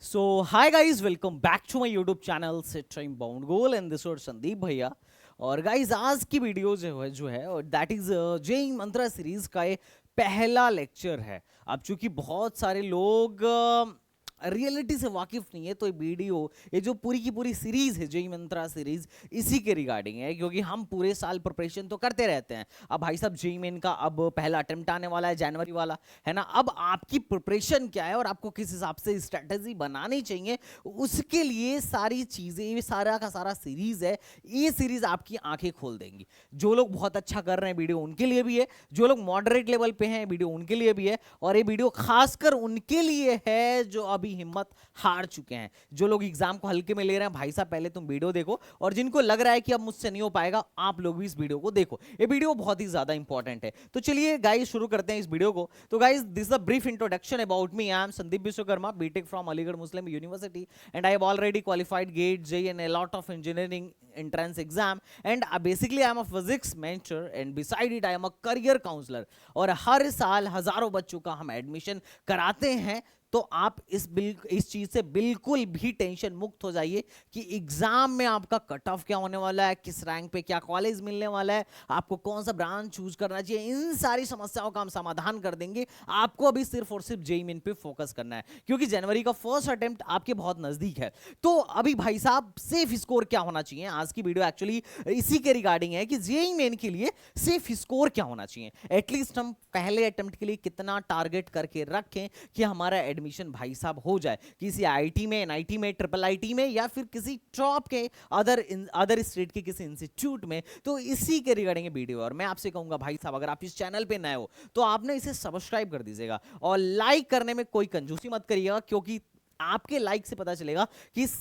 So hi guys, welcome back to my YouTube channel set time bound goal and this और संदीप भैया। और guys आज की video जो है और that is JEE Mantra series का ये पहला लेक्चर है। अब चूंकि बहुत सारे लोग रियलिटी से वाकिफ नहीं है, तो ये वीडियो, ये जो पूरी की पूरी सीरीज है जेई मंत्रा सीरीज, इसी के रिगार्डिंग है, क्योंकि हम पूरे साल प्रिपरेशन तो करते रहते हैं। अब भाई साहब जेई मेन का अब पहला अटेम्प्ट आने वाला है जनवरी वाला, है ना। अब आपकी प्रिपरेशन क्या है और आपको किस हिसाब से स्ट्रेटेजी बनानी चाहिए, उसके लिए सारी चीजें, ये सारा का सारा सीरीज है। ये सीरीज आपकी आंखें खोल देंगी। जो लोग बहुत अच्छा कर रहे हैं वीडियो उनके लिए भी है, जो लोग मॉडरेट लेवल पे हैं वीडियो उनके लिए भी है, और ये वीडियो खासकर उनके लिए है जो अभी हिम्मत हार चुके हैं। जो लोग एग्जाम को हल्के में ले रहे हैं, भाई साहब पहले तुम वीडियो देखो, और जिनको लग रहा है कि अब मुझसे नहीं हो पाएगा, आप लोग भी इस वीडियो को देखो। ये वीडियो बहुत ही ज्यादा इंपॉर्टेंट है। तो चलिए गाइस शुरू करते हैं इस वीडियो को। तो guys this is a brief introduction about me. I am Sandeep Vishwakarma, BTech from Aligarh Muslim University, and I have already qualified GATE, JEE and a lot of engineering entrance exam, and basically I am a physics mentor, and beside it I am a career counselor। और हर साल हजारों बच्चों का हम admission कराते हैं। तो आप इस चीज से बिल्कुल भी टेंशन मुक्त हो जाइए कि एग्जाम में आपका कट ऑफ क्या होने वाला है, किस रैंक पे क्या कॉलेज मिलने वाला है, आपको कौन सा ब्रांच चूज करना चाहिए, इन सारी समस्याओं का हम समाधान कर देंगे। आपको अभी सिर्फ और सिर्फ जेईई मेन पे फोकस करना है, क्योंकि जनवरी का फर्स्ट अटेम्प्ट आपके बहुत नजदीक है। तो अभी भाई साहब सेफ स्कोर क्या होना चाहिए, आज की वीडियो एक्चुअली इसी के रिगार्डिंग है कि जेईई मेन के लिए सेफ स्कोर क्या होना चाहिए। एटलीस्ट हम पहले अटेम्प्ट के लिए कितना टारगेट करके रखें कि हमारा एडमिशन भाई साहब हो जाए किसी आईआईटी में, एनआईटी में, ट्रिपल आईटी में, या फिर किसी टॉप के अदर स्टेट के किसी इंस्टीट्यूट में। तो इसी के रिगार्डिंग वीडियो, और मैं आपसे कहूंगा भाई साहब अगर आप इस चैनल पे नए हो तो आपने इसे सब्सक्राइब कर दीजिएगा, और लाइक करने में कोई कंजूसी मत करिएगा, क्योंकि आपके लाइक से पता चलेगा कि इस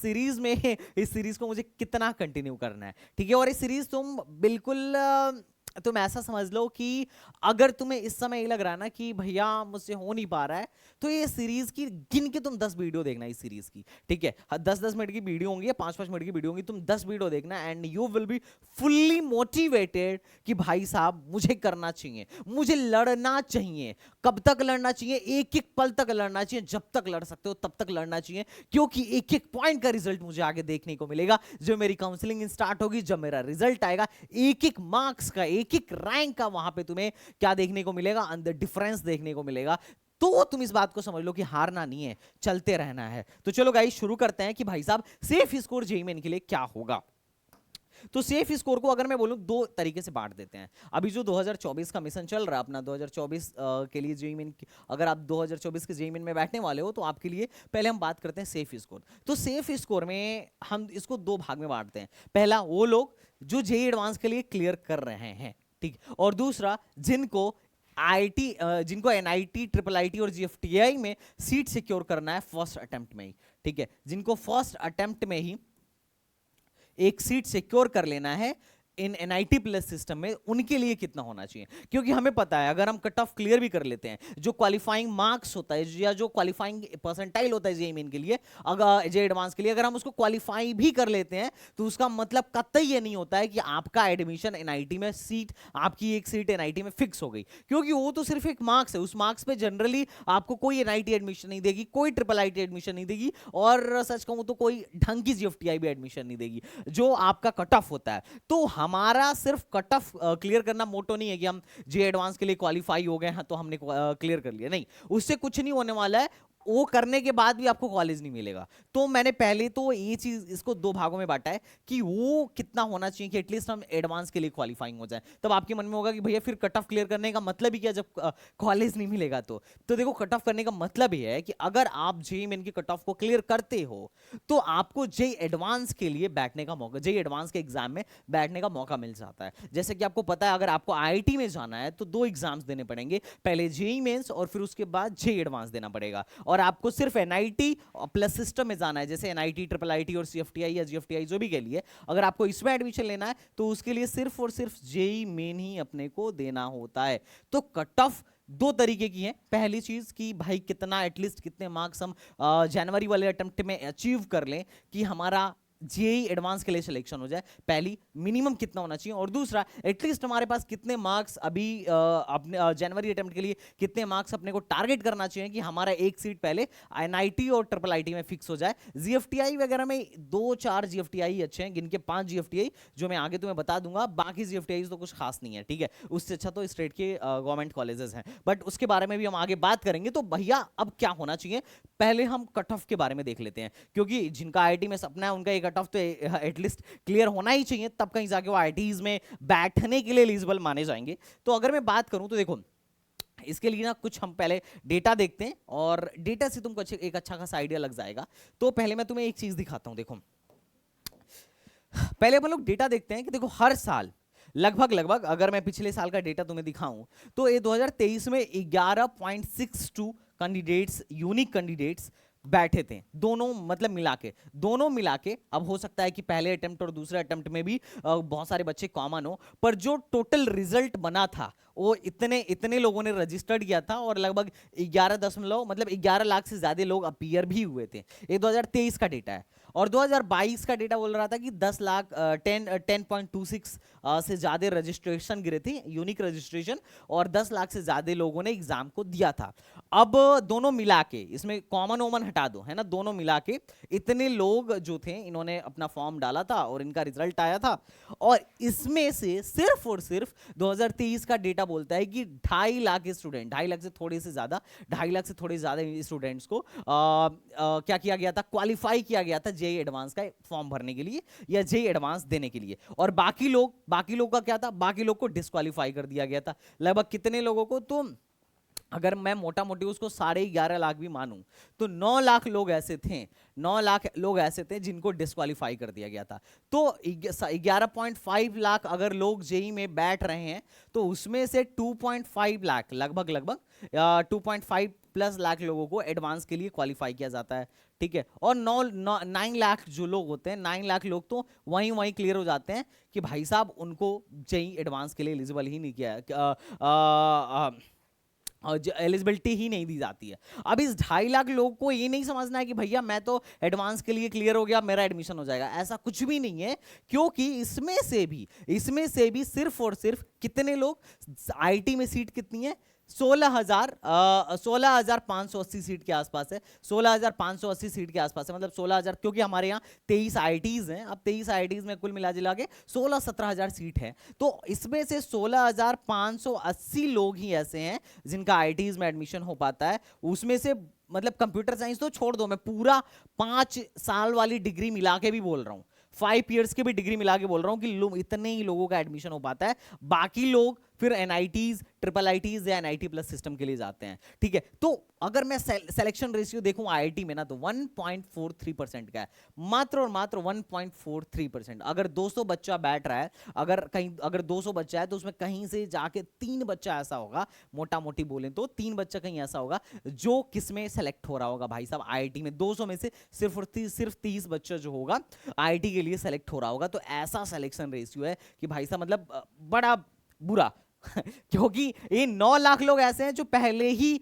सीरीज को मुझे कितना कंटिन्यू करना है। ठीक है। और इस सीरीज तुम ऐसा समझ लो कि अगर तुम्हें इस समय ये लग रहा है ना कि भैया मुझसे हो नहीं पा रहा है, तो ये सीरीज की गिन के तुम 10 वीडियो देखना इस सीरीज की। ठीक है। 10-10 मिनट की वीडियो होंगी, 5-5 मिनट की वीडियो होंगी, तुम 10 वीडियो देखना, and you will be fully motivated कि भाई साहब मुझे करना चाहिए, मुझे लड़ना चाहिए। कब तक लड़ना चाहिए? एक एक पल तक लड़ना चाहिए, जब तक लड़ सकते हो तब तक लड़ना चाहिए, क्योंकि एक एक पॉइंट का रिजल्ट मुझे आगे देखने को मिलेगा। जब मेरी काउंसलिंग स्टार्ट होगी, जब मेरा रिजल्ट आएगा, एक एक मार्क्स का, एक एक रैंक का वहां पे तुम्हें क्या देखने को मिलेगा, अंदर डिफरेंस देखने को मिलेगा। तो तुम इस बात को समझ लो कि हारना नहीं है, चलते रहना है। तो चलो गाइस शुरू करते हैं कि भाई साहब सेफ स्कोर जेईई मेन के लिए क्या होगा। तो सेफ स्कोर को अगर मैं बोलूं दो तरीके से बांट देते हैं। अभी जो 2024 का मिशन चल रहा है अपना, 2024 के लिए जेईई मेन, अगर आप 2024 के जेईई मेन में बैठने वाले हो तो आपके लिए पहले हम बात करते हैं सेफ स्कोर। तो सेफ स्कोर में हम इसको दो भाग में बांटते हैं। पहला वो लोग जो जेईई एडवांस के लिए क्लियर कर रहे हैं, ठीक, और दूसरा जिनको एनआईटी, ट्रिपल आईटी और जीएफटीआई में सीट सिक्योर करना है फर्स्ट अटेम्प्ट में ही। ठीक है। जिनको फर्स्ट अटेम्प्ट में ही एक सीट सिक्योर कर लेना है इन एनआईटी प्लस सिस्टम में, उनके लिए कितना होना चाहिए। क्योंकि हमें पता है अगर हम कट ऑफ क्लियर भी कर लेते हैं, जो क्वालिफाइंग मार्क्स होता है या जो क्वालिफाइंग परसेंटाइल होता है जेईई मेन के लिए, अगर जेईई एडवांस के लिए अगर हम उसको क्वालिफाई भी कर लेते हैं, तो उसका मतलब कतई ये नहीं होता है कि आपका एडमिशन एनआईटी में सीट, आपकी एक सीट एनआईटी में फिक्स हो गई। क्योंकि वो तो सिर्फ एक मार्क्स है, उस मार्क्स पे जनरली आपको कोई एनआईटी एडमिशन नहीं देगी, कोई ट्रिपल आईटी एडमिशन नहीं देगी, और सच कहूं तो कोई ढंग की जीएफटीआई भी एडमिशन नहीं देगी, जो आपका कट ऑफ होता है। तो हमारा सिर्फ कट ऑफ क्लियर करना मोटो नहीं है कि हम जे एडवांस के लिए क्वालिफाई हो गए हैं तो हमने क्लियर कर लिया, नहीं, उससे कुछ नहीं होने वाला है। वो करने के बाद भी आपको कॉलेज नहीं मिलेगा। तो मैंने पहले तो ये चीज, इसको दो भागों में बांटा है कि वो कितना होना चाहिए कि एटलीस्ट हम एडवांस के लिए क्वालिफाइंग हो जाए। तब आपके मन में होगा कि भैया फिर कट ऑफ क्लियर करने का मतलब ही क्या जब कॉलेज नहीं मिलेगा। तो देखो, कट ऑफ करने का मतलब ही है कि अगर आप जेईई मेन की कट ऑफ को क्लियर करते हो तो आपको जेईई एडवांस के लिए बैठने का मौका, जेईई एडवांस के एग्जाम में बैठने का मौका मिल जाता है। जैसे कि आपको पता है अगर आपको आईआईटी में जाना है तो दो एग्जाम्स देने पड़ेंगे, पहले जेईई मेंस और फिर उसके बाद जेईई एडवांस देना पड़ेगा। और आपको सिर्फ एनआईटी प्लस सिस्टम में जाना है, जैसे एनआईटी, ट्रिपल आईटी और सीएफटीआई या जीएफटीआई जो भी के लिए, अगर आपको इसमें एडमिशन लेना है तो उसके लिए सिर्फ और सिर्फ जेईई मेन ही अपने को देना होता है। तो कट ऑफ दो तरीके की है। पहली चीज कि भाई कितना, एटलीस्ट कितने मार्क्स हम जनवरी वाले अटेम्प्ट में अचीव कर लें कि हमारा जेई एडवांस के लिए सिलेक्शन हो जाए, पहली मिनिमम कितना होना चाहिए, और दूसरा एटलीस्ट हमारे पास कितने मार्क्स अभी अपने जनवरी अटेम्प्ट के लिए कितने मार्क्स अपने को टारगेट करना चाहिए कि हमारा एक सीट पहले एनआईटी और ट्रिपल आईटी में फिक्स हो जाए। जीएफटीआई वगैरह में 2-4 जीएफटीआई अच्छे हैं, गिनके 5 जीएफटीआई जो मैं आगे तुम्हें बता दूंगा, बाकी जीएफटीआई तो कुछ खास नहीं है, ठीक है। उससे अच्छा तो स्टेट के गवर्नमेंट कॉलेजेस हैं, बट उसके बारे में भी हम आगे बात करेंगे। तो भैया अब क्या होना चाहिए, पहले हम कट ऑफ के बारे में देख लेते हैं, क्योंकि जिनका आईआईटी में सपना है उनका एक कट ऑफ तो एटलीस्ट क्लियर होना ही चाहिए, तब कहीं जाके वो आईआईटीज में बैठने के लिए एलिजिबल माने जाएंगे। तो अगर मैं बात करूं तो देखो, इसके लिए ना कुछ हम पहले डेटा देखते हैं, और डेटा से तुमको एक अच्छा खासा आइडिया लग जाएगा। तो पहले मैं तुम्हें एक चीज दिखाता हूं, देखो पहले हम लोग डेटा देखते हैं कि देखो हर साल लगभग अगर मैं पिछले साल का डेटा तुम्हें दिखाऊं तो ये 2023 में 11.62 कैंडिडेट्स, यूनिक कैंडिडेट्स बैठे थे, दोनों मतलब दोनों मिला के। अब हो सकता है कि पहले अटेम्प्ट और दूसरे अटेम्प्ट में भी बहुत सारे बच्चे कॉमन हो, पर जो टोटल रिजल्ट बना था वो इतने लोगों ने रजिस्टर्ड किया था, और लगभग 11 लाख से ज्यादा लोग अपीयर भी हुए थे। ये 2023 का डेटा है, और 2022 का डेटा बोल रहा था कि 10.26 से ज्यादा रजिस्ट्रेशन गिरे थे, यूनिक रजिस्ट्रेशन, और 10 लाख से ज्यादा लोगों ने एग्जाम को दिया था। अब दोनों मिला के, इसमें कॉमन ओमन हटा दो, है ना, दोनों मिला के इतने लोग जो थे इन्होंने अपना फॉर्म डाला था और इनका रिजल्ट आया था। और इसमें से सिर्फ और सिर्फ 2023 का डेटा बोलता है कि 2.5 लाख स्टूडेंट, 2.5 लाख से थोड़े से ज्यादा, 2.5 लाख से थोड़े ज्यादा स्टूडेंट्स को क्या किया गया था, क्वालिफाई किया गया था जेई एडवांस का फॉर्म भरने के लिए या जेई एडवांस देने के लिए। और बाकी लोग का क्या था, बाकी लोग को डिस्क्वालीफाई कर दिया गया था। लगभग कितने लोगों को, तो अगर मैं मोटा मोटी उसको 11.5 लाख भी मानूं तो 9 लाख लोग ऐसे थे, 9 लाख लोग ऐसे थे जिनको डिस्क्वालीफाई कर दिया गया था। तो 11.5 लाख अगर लोग जेई में बैठ रहे हैं तो उसमें से 2.5 लाख लगभग 2.5 प्लस लाख लोगों को एडवांस के लिए क्वालिफाई किया जाता है, ठीक है। और 9 लाख जो लोग होते हैं, 9 लाख लोग तो वहीं क्लियर हो जाते हैं कि भाई साहब उनको जेई एडवांस के लिए एलिजिबल ही नहीं किया, एलिजिबिलिटी ही नहीं दी जाती है। अब इस 2.5 लाख लोग को ये नहीं समझना है कि भैया मैं तो एडवांस के लिए क्लियर हो गया, मेरा एडमिशन हो जाएगा, ऐसा कुछ भी नहीं है। क्योंकि इसमें से भी सिर्फ और सिर्फ कितने लोग, आईटी में सीट कितनी है, 16,580 सीट के आसपास है, 16,580 सीट के आसपास है, मतलब 16,000, क्योंकि हमारे यहाँ 23 आईआईटीज हैं। अब 23 आईआईटीज में कुल मिला जुला के 16-17 सीट है। तो इसमें से 16,580 लोग ही ऐसे हैं जिनका आईआईटीज में एडमिशन हो पाता है। उसमें से मतलब कंप्यूटर साइंस तो छोड़ दो, मैं पूरा 5 साल वाली डिग्री मिला के भी बोल रहा हूँ, 5 इयर्स की भी डिग्री मिला के बोल रहा हूं कि इतने ही लोगों का एडमिशन हो पाता है। बाकी लोग फिर एनआईटीज, ट्रिपल आईटीज या एनआईटी प्लस सिस्टम के लिए जाते हैं, ठीक है। तो अगर मैं सिलेक्शन रेशियो देखूं आईआईटी में ना, तो 1.43% का है, मात्र और मात्र 1.43%। अगर 200 बच्चा बैठ रहा है, अगर 200 बच्चा है तो उसमें कहीं से जाके 3 बच्चा ऐसा होगा, मोटा मोटी बोलें तो 3 बच्चा कहीं ऐसा होगा जो किसमें सेलेक्ट हो रहा होगा भाई साहब, आईआईटी में। 200 में से सिर्फ 30 बच्चा जो होगा आईआईटी के लिए सेलेक्ट हो रहा होगा। तो ऐसा सिलेक्शन रेशियो है कि भाई साहब मतलब बड़ा बुरा क्योंकि ये 9 लाख लोग ऐसे हैं जो पहले ही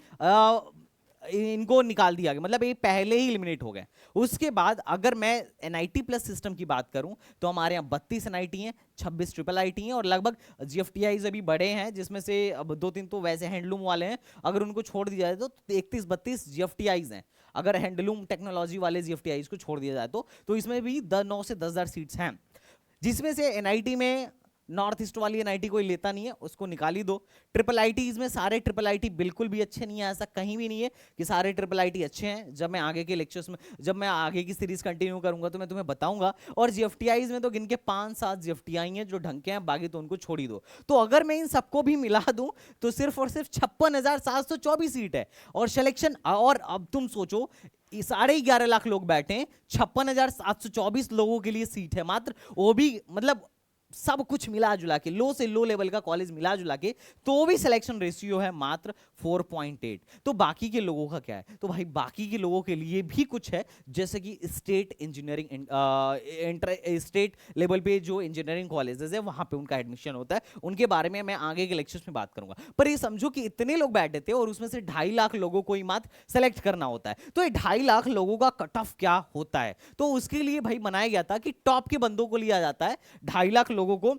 इनको निकाल दिया गया, मतलब ये पहले ही एलिमिनेट हो गए। उसके बाद अगर मैं एनआईटी प्लस सिस्टम की बात करूं तो हमारे यहाँ 32 एनआईटी हैं, 26 ट्रिपल आईटी हैं, और लगभग जीएफटीआईज अभी बड़े हैं, जिसमें से अब 2-3 तो वैसे हैंडलूम वाले हैं। अगर उनको छोड़ दिया जाए तो 31-32 जीएफटीआईज हैं। अगर हैंडलूम टेक्नोलॉजी वाले जीएफटीआईज को छोड़ दिया जाए तो इसमें भी 9 से 10,000 सीट्स हैं, जिसमें से एनआईटी में नॉर्थ ईस्ट वाली एनआईटी कोई लेता नहीं है, उसको निकाल ही दो। ट्रिपल आईटीज में सारे ट्रिपल आईटी बिल्कुल भी अच्छे नहीं है, ऐसा कहीं भी नहीं है कि सारे ट्रिपल आईटी अच्छे हैं। जब मैं आगे के लेक्चर्स में, जब मैं आगे की सीरीज कंटिन्यू करूंगा तो मैं तुम्हें बताऊंगा। और जीएफटीआईज में तो गिन के 5-7 जीएफटीआई हैं जो ढंग के हैं, बाकी तो उनको छोड़ ही दो। तो अगर मैं इन सबको भी मिला दूं तो सिर्फ और सिर्फ 56,724 सीट है। और सिलेक्शन, और अब तुम सोचो 11.5 लाख लोग बैठे, 56,724 लोगों के लिए सीट है मात्र, वो भी मतलब सब कुछ मिला जुला के, लो से लो लेवल का कॉलेज मिला जुला के, तो भी सिलेक्शन रेशियो है मात्र 4.8। तो बाकी के लोगों का क्या है? तो भाई बाकी के लोगों के लिए भी कुछ है, जैसे कि स्टेट इंजीनियरिंग, स्टेट लेवल पे जो इंजीनियरिंग कॉलेजेस है वहां पे उनका एडमिशन होता है। उनके बारे में मैं आगे के लेक्चर्स में बात करूंगा। पर ये समझो कि इतने लोग बैठे थे और उसमें से 2.5 लाख लोगों को ही मात्र सेलेक्ट करना होता है। तो ये 2.5 लाख लोगों का कट ऑफ क्या होता है? तो उसके लिए भाई बनाया गया था कि टॉप के बंदों को लिया जाता है, 2.5 लाख लोगों को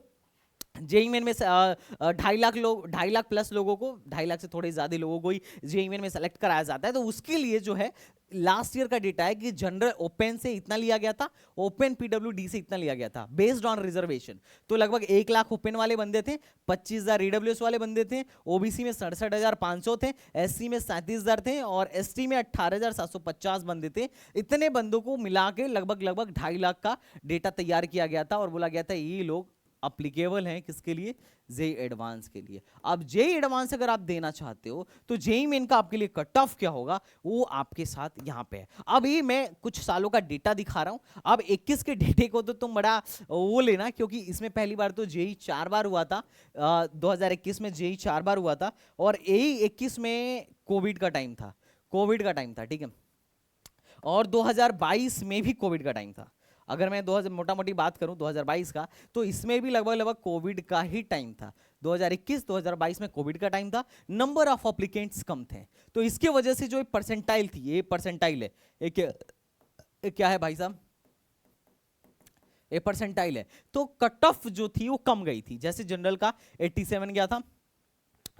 जेई मेन में 2.5 लाख लोग, 2.5 लाख प्लस लोगों को, 2.5 लाख से थोड़े ज्यादा लोगों को ही जेई मेन में सेलेक्ट कराया जाता है। तो उसके लिए जो है लास्ट ईयर का डेटा है कि जनरल ओपन से इतना लिया गया था, ओपन पीडब्ल्यूडी से इतना लिया गया था बेस्ड ऑन रिजर्वेशन। तो लगभग 1 लाख ओपन वाले बंदे थे, 25,000 ईडब्ल्यूएस वाले बंदे थे, ओबीसी में 67,500 थे, एससी में 37,000 थे और एसटी में 18,750 बंदे थे। इतने बंदों को मिला के लगभग 2.5 लाख का डेटा तैयार किया गया था और बोला गया था ये लोग अप्लीकेबल हैं किसके लिए? जेई एडवांस के लिए। अब जेई एडवांस अगर आप देना चाहते हो तो जेई मेन का आपके लिए कट ऑफ क्या होगा वो आपके साथ यहां पे है। अब ये मैं कुछ सालों का डेटा दिखा रहा हूं। अब 21 के डेटे को तो तुम बड़ा वो लेना, क्योंकि इसमें पहली बार तो जेई 4 बार हुआ था। 2021 में जेई 4 बार हुआ था और यही 21 में कोविड का टाइम था, ठीक है। और 2022 में भी कोविड का टाइम था। अगर मैं 2000 मोटा मोटी बात करूं 2022 का, तो इसमें भी लगभग कोविड का ही टाइम था। 2021 2022 में कोविड का टाइम था, नंबर ऑफ एप्लीकेंट्स कम थे। तो इसके वजह से जो परसेंटाइल थी, ये परसेंटाइल है, ये क्या है भाई साहब? ये परसेंटाइल है। तो कट ऑफ जो थी वो कम गई थी। जैसे जनरल का 87 गया था,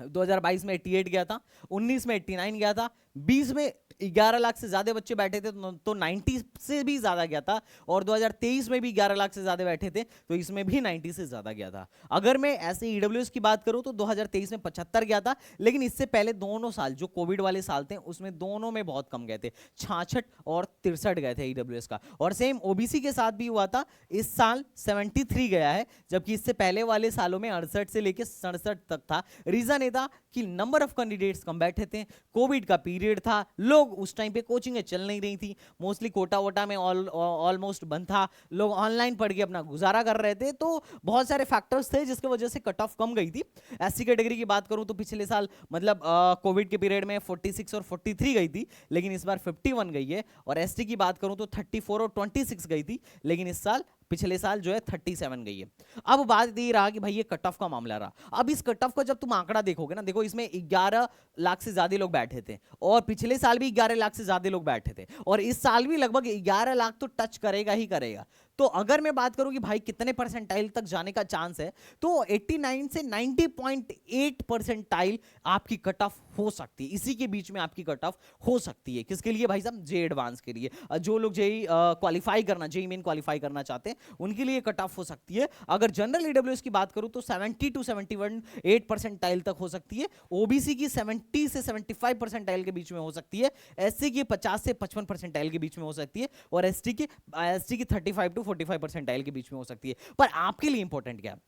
2022 में 88 गया था, 19 में 89 गया था, 20 में 11 लाख से ज्यादा बच्चे बैठे थे तो 90 से भी ज्यादा गया था, और 2023 में भी 11 लाख से ज्यादा बैठे थे तो इसमें भी 90 से ज्यादा गया था। अगर मैं ऐसे ईडब्ल्यूएस की बात करूं तो 2023 में 75 गया था, लेकिन इससे पहले दोनों साल जो कोविड वाले साल थे उसमें दोनों में बहुत कम गए थे, 66 और 63 गए थे ईडब्ल्यूएस का। और सेम ओबीसी के साथ भी हुआ था, इस साल 73 गया है, जबकि इससे पहले वाले सालों में 68 से लेकर 67 तक था। रीजन ये था कि नंबर ऑफ कैंडिडेट्स कम बैठे थे, कोविड का पीरियड था, लोग उस टाइम पे कोचिंगें चल नहीं रही थी, मोस्टली कोटा वोटा में ऑलमोस्ट बंद था, लोग ऑनलाइन पढ़ के अपना गुजारा कर रहे थे। तो बहुत सारे फैक्टर्स थे जिसकी वजह से कट ऑफ कम गई थी। एससी कैटेगरी की बात करूं तो पिछले साल मतलब कोविड के पीरियड में 46 और 43 गई थी, लेकिन इस बार 51 गई है। और एसटी की बात करूं तो 34 और 26 गई थी, लेकिन इस साल पिछले साल जो है 37 गई है। अब बात ये रहा कि भाई ये कट ऑफ का मामला रहा। अब इस कट ऑफ का जब तुम आंकड़ा देखोगे ना, देखो इसमें 11 लाख से ज्यादा लोग बैठे थे और पिछले साल भी 11 लाख से ज्यादा लोग बैठे थे और इस साल भी लगभग 11 लाख तो टच करेगा ही करेगा। तो अगर मैं बात करूं कि भाई कितने परसेंटाइल तक जाने का चांस है, तो 89 से 90.8 परसेंटाइल आपकी कट ऑफ हो सकती है। इसी के बीच में आपकी कट ऑफ हो सकती है। किसके लिए भाई साहब? जे एडवांस के लिए। जो लोग जेई क्वालिफाई करना, जेई मेन क्वालिफाई करना चाहते हैं उनके लिए कट ऑफ हो सकती है। अगर जनरल ईडब्ल्यूएस की बात करूं तो 70 टू 71 परसेंटाइल तक हो सकती है। ओबीसी की 70 से 75 परसेंटाइल के बीच में हो सकती है, एससी की 50 से 55 परसेंटाइल के बीच में हो सकती है और एसटी की 35 टू 45 परसेंटाइल के बीच में हो सकती है। पर आपके लिए इंपॉर्टेंट क्या है?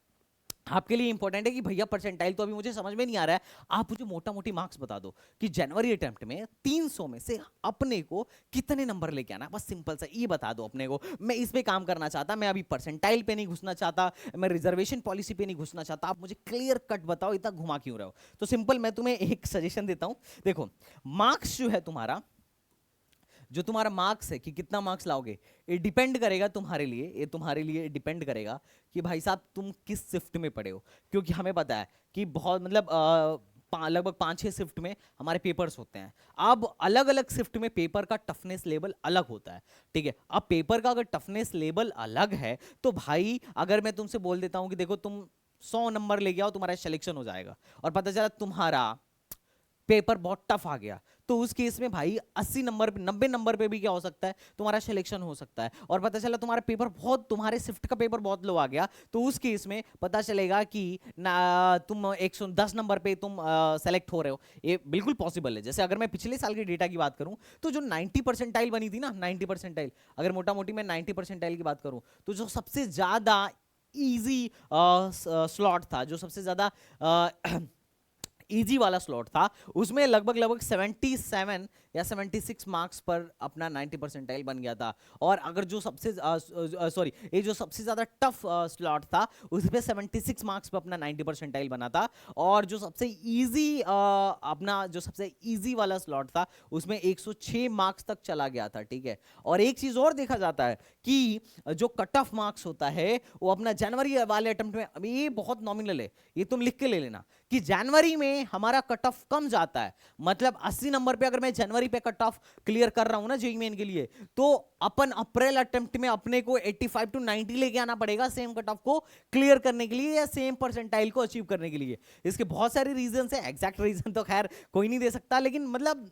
आपके लिए इंपॉर्टेंट है कि भैया परसेंटाइल तो अभी मुझे समझ में नहीं आ रहा है, आप मुझे मोटा मोटी मार्क्स बता दो कि जनवरी अटेम्प्ट में 300 में से अपने को कितने नंबर लेके आना, बस सिंपल सा ये बता दो अपने को। मैं इस पे काम करना चाहता, मैं अभी परसेंटाइल पे नहीं घुसना चाहता, मैं रिजर्वेशन पॉलिसी पे नहीं घुसना चाहता, आप मुझे क्लियर कट बताओ, इतना घुमा क्यों रहे हो? तो सिंपल मैं तुम्हें एक सजेशन देता हूं। देखो मार्क्स जो है तुम्हारा, जो तुम्हारा मार्क्स है कि कितना मार्क्स लाओगे, ये डिपेंड करेगा तुम्हारे लिए, ये तुम्हारे लिए डिपेंड करेगा कि भाई साहब तुम किस शिफ्ट में पढ़े हो। क्योंकि हमें पता है कि बहुत मतलब लगभग 5-6 शिफ्ट में हमारे पेपर्स होते हैं। अब अलग अलग शिफ्ट में पेपर का टफनेस लेवल अलग होता है, ठीक है। अब पेपर का अगर टफनेस लेवल अलग है तो भाई अगर मैं तुमसे बोल देता हूं कि देखो तुम 100 नंबर ले आओ तुम्हारा सिलेक्शन हो जाएगा, और पता चला तुम्हारा पेपर बहुत टफ आ गया, तो उस केस में भाई 80 नंबर पे 90 नंबर पे भी क्या हो सकता है, तुम्हारा सिलेक्शन हो सकता है। और पता चला तुम्हारा पेपर बहुत, तुम्हारे शिफ्ट का पेपर बहुत लो आ गया, तो उस केस में पता चलेगा कि ना तुम 110 नंबर पे तुम सेलेक्ट हो रहे हो। ये बिल्कुल पॉसिबल है। जैसे अगर मैं पिछले साल के डेटा की बात करूं तो जो 90 परसेंटाइल बनी थी ना, 90 परसेंटाइल, अगर मोटा मोटी मैं 90 परसेंटाइल की बात करूं तो जो सबसे ज्यादा इजी स्लॉट था, जो सबसे ज्यादा इजी वाला स्लॉट था, उसमें लगभग 77 या 76 मार्क्स पर अपना 90 परसेंटाइल बन गया था। और अगर जो सबसे सॉरी ये जो सबसे ज्यादा टफ स्लॉट था उस पे 76 मार्क्स पे अपना 90 परसेंटाइल बना था। और जो सबसे इजी अपना जो सबसे इजी वाला स्लॉट था उसमें 106 मार्क्स तक चला गया था। ठीक है, और एक चीज और देखा जाता है कि जो कट ऑफ मार्क्स होता है वो अपना जनवरी वाले अटेम्प्ट में, अभी ये बहुत नॉमिनल है, ये तुम लिख के ले लेना कि जनवरी में हमारा कट ऑफ कम जाता है। मतलब 80 नंबर पे अगर मैं जनवरी पे कट ऑफ क्लियर कर रहा हूं ना जेईई मेन के लिए, तो अपन अप्रैल अटेम्प्ट में अपने को 85 टू 90 लेके आना पड़ेगा सेम कट ऑफ को क्लियर करने के लिए या सेम परसेंटाइल को अचीव करने के लिए। इसके बहुत सारे रीजन है, एग्जैक्ट रीजन तो खैर कोई नहीं दे सकता, लेकिन मतलब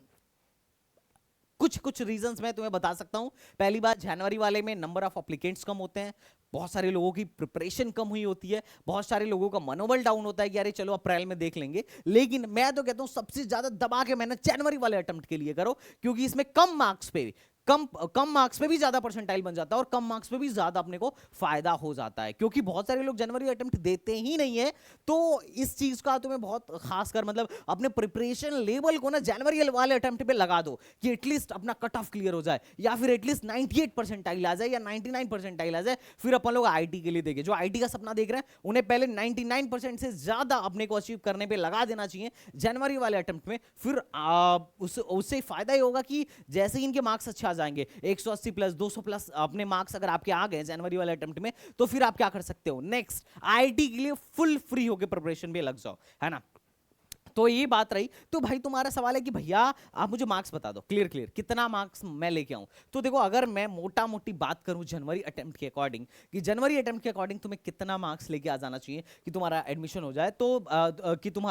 कुछ कुछ रीजंस मैं तुम्हें बता सकता हूं। पहली बात, जनवरी वाले में नंबर ऑफ एप्लीकेंट्स कम होते हैं, बहुत सारे लोगों की प्रिपरेशन कम हुई होती है, बहुत सारे लोगों का मनोबल डाउन होता है कि यार चलो अप्रैल में देख लेंगे। लेकिन मैं तो कहता हूं सबसे ज्यादा दबा के मेहनत जनवरी वाले अटेम्प्ट के लिए करो, क्योंकि इसमें कम मार्क्स पे कम मार्क्स पे भी ज्यादा परसेंटाइल बन जाता है और कम मार्क्स पे भी ज्यादा अपने को फायदा हो जाता है, क्योंकि बहुत सारे लोग जनवरी अटेम्प्ट देते ही नहीं है। तो इस चीज का तुम्हें बहुत खासकर मतलब अपने प्रिपरेशन लेवल को ना जनवरी वाले अटेम्प्ट पे लगा दो कि एटलीस्ट अपना कट ऑफ क्लियर हो जाए, या फिर एटलीस्ट 98 परसेंटाइल आ जाए या 99 परसेंटाइल आ जाए। फिर अपन लोग आईटी के लिए देखें, जो आईटी का सपना देख रहे हैं उन्हें पहले 99% से ज्यादा अपने को अचीव करने पे लगा देना चाहिए जनवरी वाले अटेम्प्ट में। फिर उससे फायदा ही होगा कि जैसे ही इनके मार्क्स अच्छा जाएंगे, 180 प्लस 200 प्लस अपने मार्क्स अगर आपके आ गए जनवरी वाले अटेम्प्ट में, तो फिर आप क्या कर सकते हो, नेक्स्ट आईआईटी के लिए फुल फ्री होकर प्रिपरेशन में लग जाओ, है ना। तो ये बात रही। तो भाई तुम्हारा सवाल है कि भैया आप मुझे मार्क्स बता दो क्लियर क्लियर कितना मार्क्स मैं लेके आऊं। तो देखो, अगर मैं मोटा मोटी बात करूं जनवरी अटेम्प्ट के अकॉर्डिंग, कि जनवरी अटेम्प्ट के अकॉर्डिंग तुम्हें कितना मार्क्स लेके आ जाना चाहिए कि तुम्हारा एडमिशन हो जाए, तो कि तुम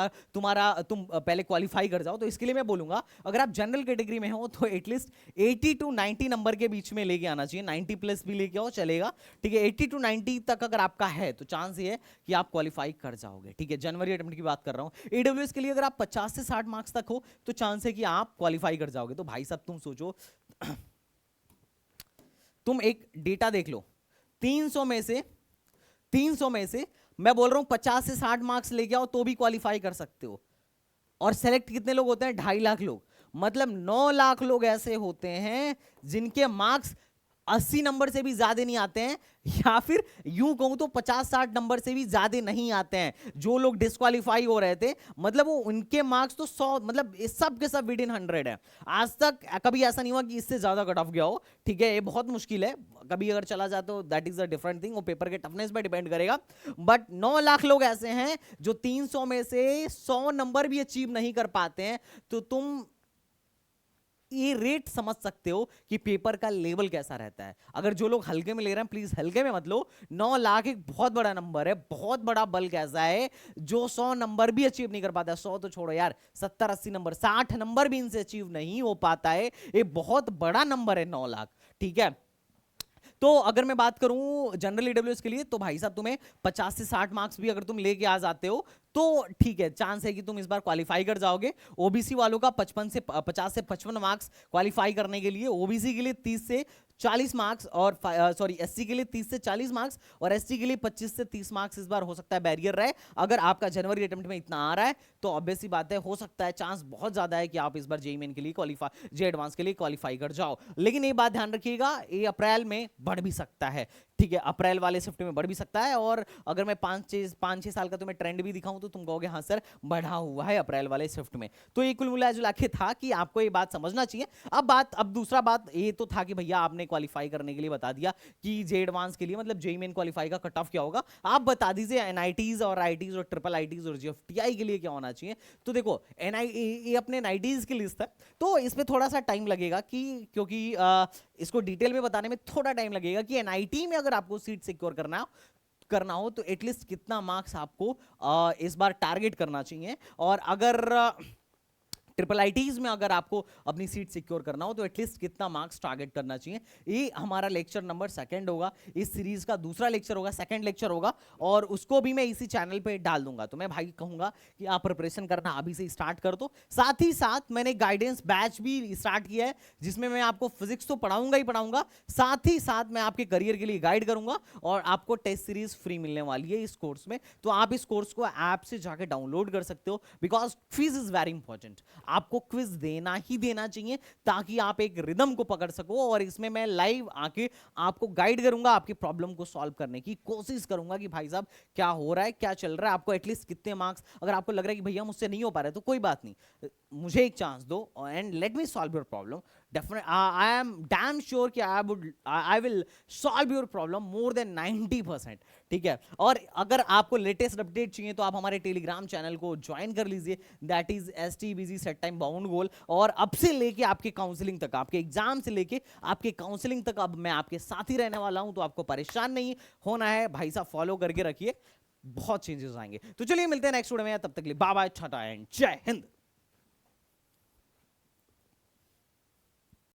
पहले क्वालिफाई कर जाओ, तो इसके लिए मैं बोलूंगा अगर आप जनरल कैटेगरी में हो तो एटलीस्ट 80 टू 90 नंबर के बीच में लेके आना चाहिए। 90 प्लस भी लेके आओ चलेगा, ठीक है। 80 टू 90 तक अगर आपका है तो चांस ये है कि आप क्वालिफाई कर जाओगे, ठीक है। जनवरी अटेम्प्ट की बात कर रहा हूं। ईडब्ल्यूएस के लिए अगर आप 50 से 60 मार्क्स तक हो तो चांस है कि आप क्वालिफाई कर जाओगे। तो भाई साहब तुम सोचो, तुम एक डेटा देख लो, 300 में से मैं बोल रहा हूं 50 से 60 मार्क्स लेके आओ तो भी क्वालिफाई कर सकते हो। और सेलेक्ट कितने लोग होते हैं, 2.5 लाख लोग। मतलब 9 लाख लोग ऐसे होते हैं जिनके मार्क्स 80 नंबर से भी ज्यादा नहीं आते हैं, या फिर यूं कहूं तो 50-60 नंबर से भी ज्यादा नहीं आते हैं। जो लोग डिस्क्वालीफाई हो रहे थे, मतलब वो उनके मार्क्स तो 100, मतलब सब के सब विद इन 100 है। आज तक कभी ऐसा नहीं हुआ कि इससे ज्यादा कट ऑफ गया हो, ठीक है। ये बहुत मुश्किल है, कभी अगर चला जाए तो that is a different thing, वो पेपर के टफनेस पे डिपेंड करेगा। बट 9 लाख लोग ऐसे हैं जो 300 में से 100 नंबर भी अचीव नहीं कर पाते हैं। तो तुम ये रेट समझ सकते हो कि पेपर का लेवल कैसा रहता है। अगर जो लोग हल्के में ले रहे हैं, प्लीज हल्के में मत लो। 9 लाख एक बहुत बड़ा नंबर है, बहुत बड़ा बल्क ऐसा है जो 100 नंबर भी अचीव नहीं कर पाता है। 100 तो छोड़ो यार, 70-80 नंबर, 60 नंबर भी इनसे अचीव नहीं हो पाता है। ये बहुत बड़ा नंबर है 9 लाख, ठीक है। तो अगर मैं बात करूं जनरल ईडब्ल्यूएस के लिए, तो भाई साहब तुम्हें 50 से 60 मार्क्स भी अगर तुम लेके आ जाते हो तो ठीक है, चांस है कि तुम इस बार क्वालिफाई कर जाओगे। ओबीसी वालों का 50 से 55 मार्क्स क्वालिफाई करने के लिए, ओबीसी के लिए 30 से 40 मार्क्स, और सॉरी एससी के लिए 30 से 40 मार्क्स, और एसटी के लिए 25 से 30 मार्क्स इस बार हो सकता है बैरियर रहे। अगर आपका जनवरी अटेम्प्ट में इतना आ रहा है तो ऑब्वियस सी बात है, हो सकता है, चांस बहुत ज्यादा है कि आप इस बार जेईई मेन के लिए क्वालिफाई, जे एडवांस के लिए क्वालिफाई कर जाओ। लेकिन ये बात ध्यान रखिएगा, ये अप्रैल में बढ़ भी सकता है, ठीक है। अप्रैल वाले शिफ्ट में बढ़ भी सकता है। और अगर मैं 5-6 साल का तुम्हें ट्रेंड भी दिखाऊं तो तुम कहोगे हाँ सर बढ़ा हुआ है अप्रैल वाले शिफ्ट में। तो ये कुल मिला जुला के था कि आपको ये बात समझना चाहिए। अब दूसरा बात ये तो था कि भैया आपने क्वालिफाई करने के लिए बता दिया कि जे एडवांस के लिए, मतलब जेईई मेन क्वालिफाई का कट ऑफ क्या होगा। आप बता दीजिए एनआईटीज और आईटीज और ट्रिपल आईटीज और जीएफटीआई के लिए क्या होना चाहिए। तो देखो ये अपने एनआईटीज की लिस्ट है, तो इसमें थोड़ा सा टाइम लगेगा क्योंकि इसको डिटेल में बताने में थोड़ा टाइम लगेगा कि एनआईटी में अगर आपको सीट सिक्योर करना हो तो एटलीस्ट कितना मार्क्स आपको इस बार टारगेट करना चाहिए। और अगर ट्रिपल आईटीज में अगर आपको अपनी सीट सिक्योर करना हो तो एटलीस्ट कितना मार्क्स टारगेट करना चाहिए। ये हमारा लेक्चर नंबर 2 होगा, इस सीरीज का दूसरा लेक्चर होगा, 2nd लेक्चर होगा, और उसको भी मैं इसी चैनल पे डाल दूंगा। तो मैं भाई कहूंगा कि आप प्रिपरेशन करना अभी से स्टार्ट कर दो। साथ ही साथ मैंने गाइडेंस बैच भी स्टार्ट किया है, जिसमें मैं आपको फिजिक्स तो पढ़ाऊंगा ही पढ़ाऊंगा, साथ ही साथ मैं आपके करियर के लिए गाइड करूंगा, और आपको टेस्ट सीरीज फ्री मिलने वाली है इस कोर्स में। तो आप इस कोर्स को ऐप से जाकर डाउनलोड कर सकते हो, because fees is very important. आपको क्विज देना ही देना चाहिए ताकि आप एक रिदम को पकड़ सको, और इसमें मैं लाइव आके आपको गाइड करूंगा, आपकी प्रॉब्लम को सॉल्व करने की कोशिश करूंगा कि भाई साहब क्या हो रहा है, क्या चल रहा है, आपको एटलीस्ट कितने मार्क्स, अगर आपको लग रहा है कि भैया मुझसे नहीं हो पा रहा है तो कोई बात नहीं, मुझे एक चांस दो and let me solve your problem. Definite I am damn sure कि I will solve your problem more than 90%। ठीक है, और अगर आपको लेटेस्ट अपडेट चाहिए तो आप हमारे टेलीग्राम चैनल को ज्वाइन कर लीजिए, that is STBG set time bound goal. और अब से लेके आपके काउंसलिंग तक, आपके एग्जाम से लेके आपके काउंसलिंग तक अब मैं आपके साथ ही रहने वाला हूं, तो आपको परेशान नहीं होना है भाई साहब, फॉलो करके रखिए, बहुत चेंजेस आएंगे। तो चलिए मिलते हैं नेक्स्ट वीडियो में, तब तक के लिए बाय बाय, टाटा एंड जय हिंद।